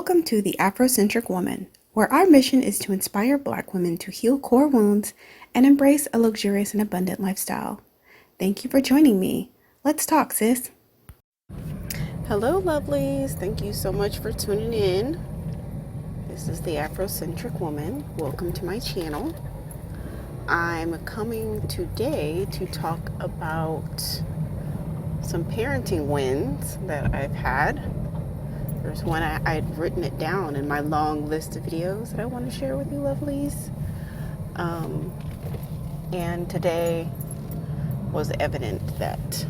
Welcome to the Afrocentric Woman, where our mission is to inspire Black women to heal core wounds and embrace a luxurious and abundant lifestyle. Thank you for joining me. Let's talk, sis. Hello, lovelies. Thank you so much for tuning in. This is the Afrocentric Woman. Welcome to my channel. I'm coming today to talk about some parenting wins that I've had. There's one I'd written it down in my long list of videos that I want to share with you, lovelies. And today was evident that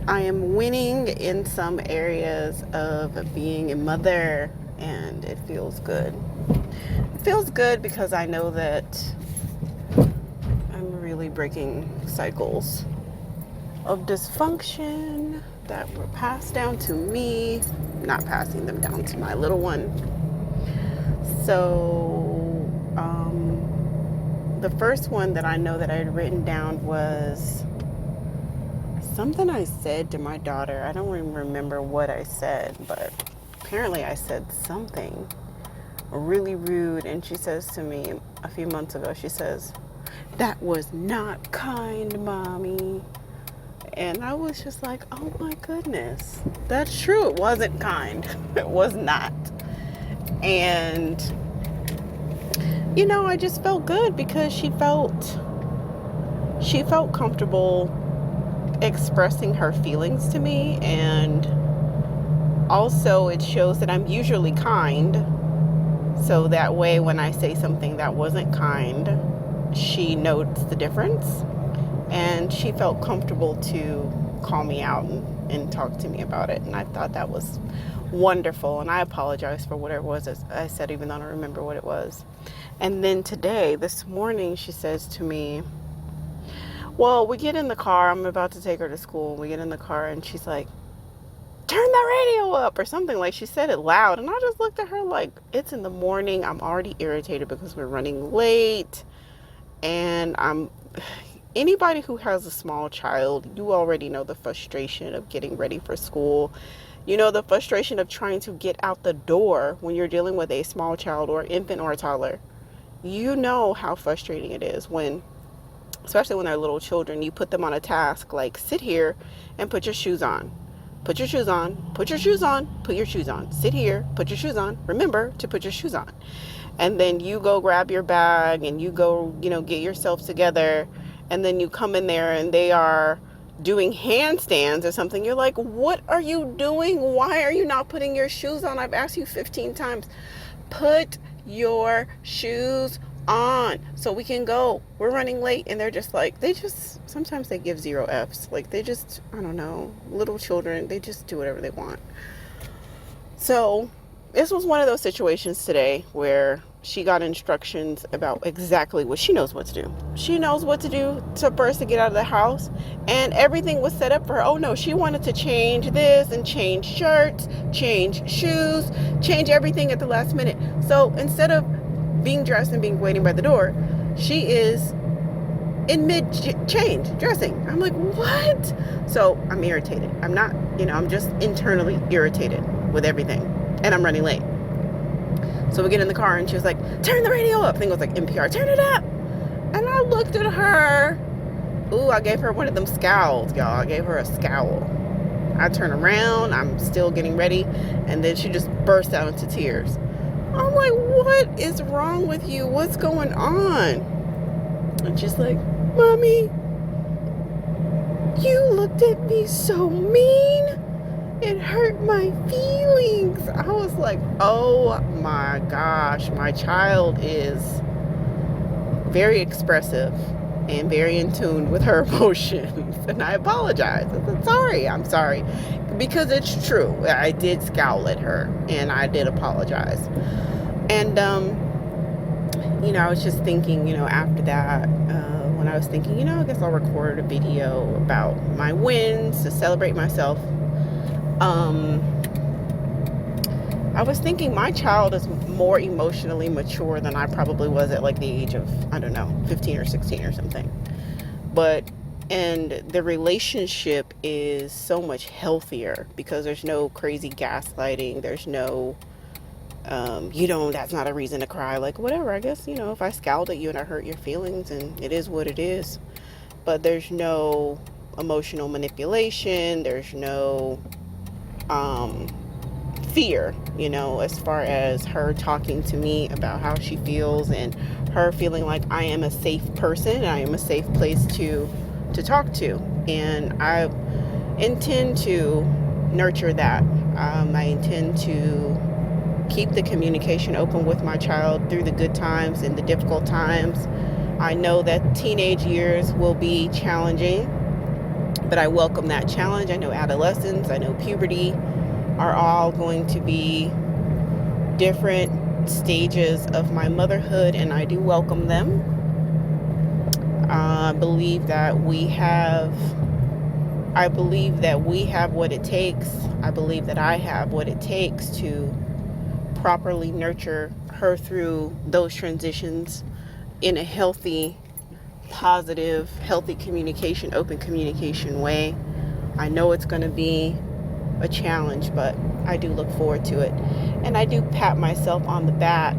I am winning in some areas of being a mother, and it feels good. It feels good because I know that I'm really breaking cycles of dysfunction that were passed down to me, not passing them down to my little one. So the first one that I know that I had written down was something I said to my daughter. I don't even remember what I said, but apparently I said something really rude, and she says to me a few months ago, she says, "That was not kind, Mommy." And I was just like, oh my goodness, that's true. It wasn't kind. It was not. And, you know, I just felt good because she felt comfortable expressing her feelings to me. And also it shows that I'm usually kind. So that way, when I say something that wasn't kind, she notes the difference. And she felt comfortable to call me out and talk to me about it. And I thought that was wonderful. And I apologize for whatever it was I said, even though I don't remember what it was. And then today, this morning, she says to me, well, we get in the car. I'm about to take her to school. We get in the car and she's like, turn the radio up or something. Like, she said it loud. And I just looked at her like, it's in the morning. I'm already irritated because we're running late. And anybody who has a small child, you already know the frustration of getting ready for school. You know the frustration of trying to get out the door when you're dealing with a small child or infant or a toddler. You know how frustrating it is when, especially when they're little children, you put them on a task like sit here and put your shoes on. Put your shoes on, put your shoes on, put your shoes on. Sit here, put your shoes on. Remember to put your shoes on. And then you go grab your bag and you go, get yourself together. And then you come in there and they are doing handstands or something. You're like, what are you doing? Why are you not putting your shoes on? I've asked you 15 times. Put your shoes on so we can go. We're running late. And they're just like, sometimes they give 0 Fs. Like I don't know, little children, they just do whatever they want. So this was one of those situations today where she got instructions about exactly what she knows what to do. She knows what to do for us to get out of the house, and everything was set up for her. Oh no, she wanted to change this and change shirts, change shoes, change everything at the last minute. So instead of being dressed and waiting by the door, she is in mid-change, dressing. I'm like, what? So I'm irritated. I'm not, I'm just internally irritated with everything, and I'm running late. So we get in the car and she was like, turn the radio up. I think it was like NPR, turn it up. And I looked at her. Ooh, I gave her one of them scowls, y'all. I gave her a scowl. I turn around, I'm still getting ready, and then she just burst out into tears. I'm like, what is wrong with you? What's going on? And she's like, Mommy, you looked at me so mean. It hurt my feelings. I was like, oh my gosh, my child is very expressive and very in tune with her emotions. And I apologize. I'm sorry. Because it's true. I did scowl at her and I did apologize. And, I was just thinking, after that, when I was thinking, I guess I'll record a video about my wins to celebrate myself. I was thinking my child is more emotionally mature than I probably was at like the age of, 15 or 16 or something. And the relationship is so much healthier because there's no crazy gaslighting. There's no That's not a reason to cry. Like, whatever, I guess, if I scowled at you and I hurt your feelings, and it is what it is. But there's no emotional manipulation. There's no fear, as far as her talking to me about how she feels, and her feeling like I am a safe person. I am a safe place to talk to. And I intend to nurture that. I intend to keep the communication open with my child through the good times and the difficult times. I know that teenage years will be challenging, but I welcome that challenge. I know adolescence, I know puberty are all going to be different stages of my motherhood, and I do welcome them. I believe that we have what it takes. I believe that I have what it takes to properly nurture her through those transitions in a healthy, positive, healthy communication, open communication way. I know it's going to be a challenge, but I do look forward to it. And I do pat myself on the back.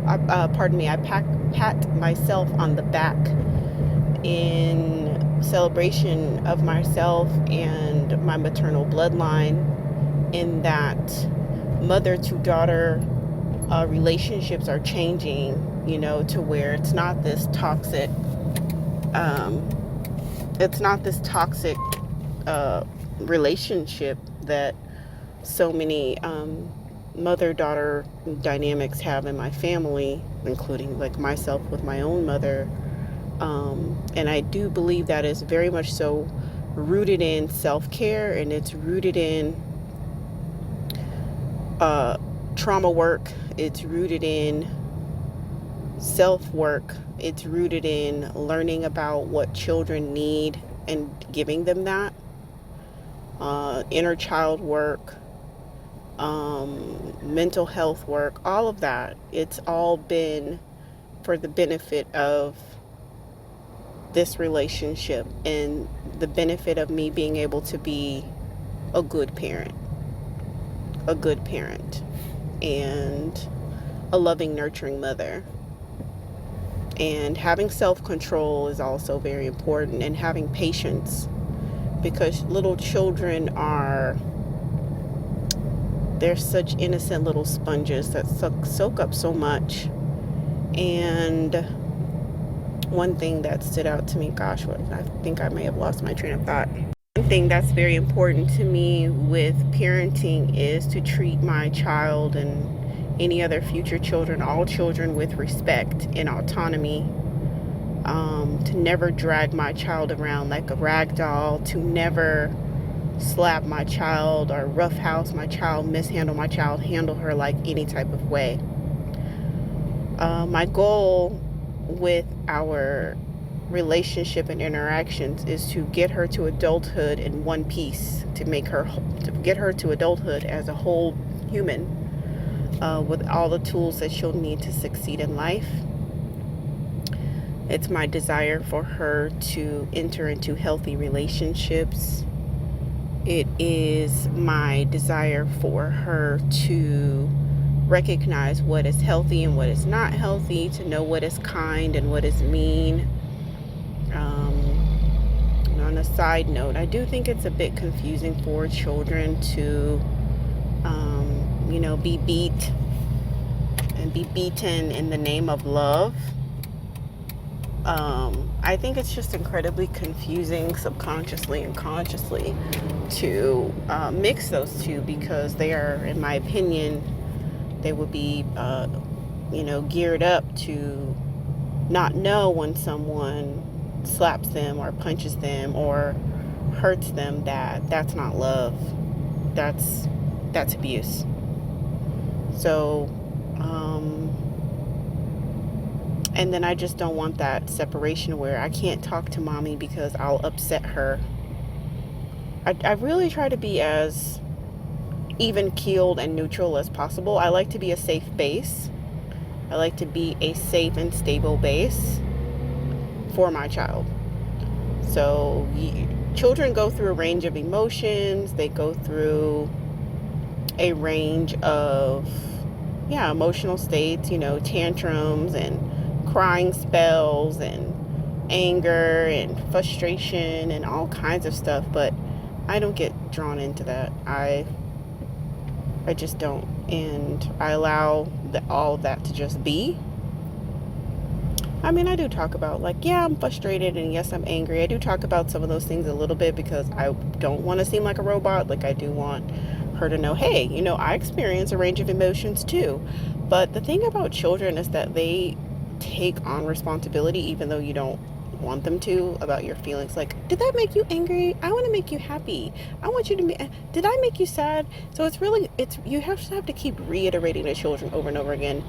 I pat myself on the back in celebration of myself and my maternal bloodline, in that mother to daughter relationships are changing, to where it's not this toxic relationship that so many mother-daughter dynamics have in my family, including like myself with my own mother. And I do believe that is very much so rooted in self-care, and it's rooted in trauma work. It's rooted in self-work. It's rooted in learning about what children need and giving them that. Inner child work, mental health work, all of that. It's all been for the benefit of this relationship and the benefit of me being able to be a good parent and a loving, nurturing mother. And having self-control is also very important, and having patience, because little children they're such innocent little sponges that soak up so much. And one thing that stood out to me, I think I may have lost my train of thought. One thing that's very important to me with parenting is to treat my child and any other future children, all children, with respect and autonomy. To never drag my child around like a rag doll, to never slap my child or roughhouse my child, mishandle my child, handle her like any type of way. My goal with our relationship and interactions is to get her to adulthood in one piece, to get her to adulthood as a whole human, with all the tools that she'll need to succeed in life. It's my desire for her to enter into healthy relationships. It is my desire for her to recognize what is healthy and what is not healthy, to know what is kind and what is mean. On a side note, I do think it's a bit confusing for children to, be beat and be beaten in the name of love. I think it's just incredibly confusing subconsciously and consciously to mix those two, because they are, in my opinion, they would be, geared up to not know when someone slaps them or punches them or hurts them that that's not love. That's abuse. So, and then I just don't want that separation where I can't talk to mommy because I'll upset her. I really try to be as even-keeled and neutral as possible. I like to be a safe base. I like to be a safe and stable base for my child. So children go through a range of emotions. They go through a range of, yeah, emotional states, tantrums and crying spells and anger and frustration and all kinds of stuff, but I don't get drawn into that. I just don't, and I allow all of that to just be. I mean, I do talk about, like, yeah, I'm frustrated and yes, I'm angry. I do talk about some of those things a little bit because I don't want to seem like a robot. Like, I do want her to know, hey, I experience a range of emotions too. But the thing about children is that they take on responsibility even though you don't want them to, about your feelings. Like, did that make you angry? I want to make you happy. I want you to be, did I make you sad? So you have to keep reiterating to children over and over again,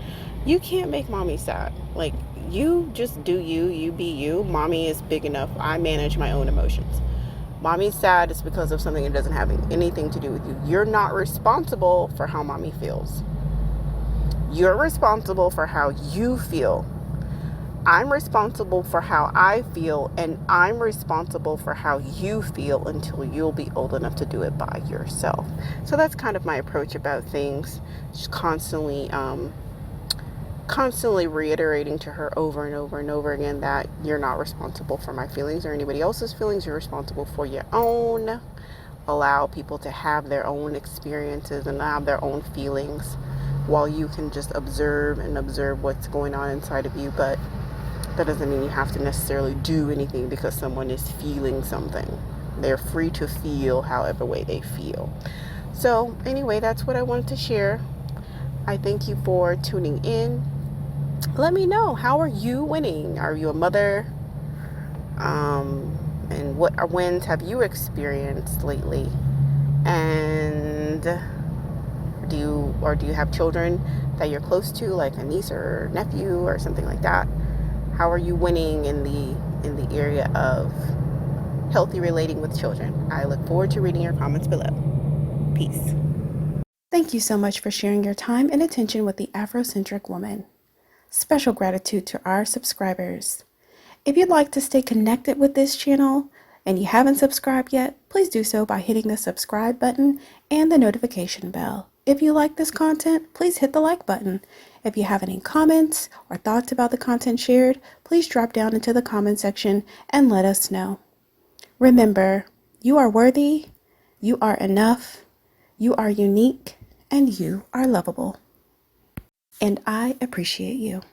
you can't make mommy sad. Like, you just do you, you be you. Mommy is big enough. I manage my own emotions. Mommy's sad is because of something that doesn't have anything to do with you. You're not responsible for how mommy feels. You're responsible for how you feel. I'm responsible for how I feel, and I'm responsible for how you feel until you'll be old enough to do it by yourself. So that's kind of my approach about things. Just constantly reiterating to her over and over and over again that you're not responsible for my feelings or anybody else's feelings. You're responsible for your own. Allow people to have their own experiences and have their own feelings, while you can just observe what's going on inside of you. But that doesn't mean you have to necessarily do anything because someone is feeling something. They're free to feel however way they feel. So anyway, that's what I wanted to share. I thank you for tuning in. Let me know, how are you winning? Are you a mother? And what wins have you experienced lately? And do you have children that you're close to, like a niece or nephew or something like that? How are you winning in the area of healthy relating with children? I look forward to reading your comments below. Peace. Thank you so much for sharing your time and attention with the Afrocentric Woman. Special gratitude to our subscribers. If you'd like to stay connected with this channel and you haven't subscribed yet, please do so by hitting the subscribe button and the notification bell. If you like this content, please hit the like button. If you have any comments or thoughts about the content shared, please drop down into the comment section and let us know. Remember, you are worthy, you are enough, you are unique, and you are lovable. And I appreciate you.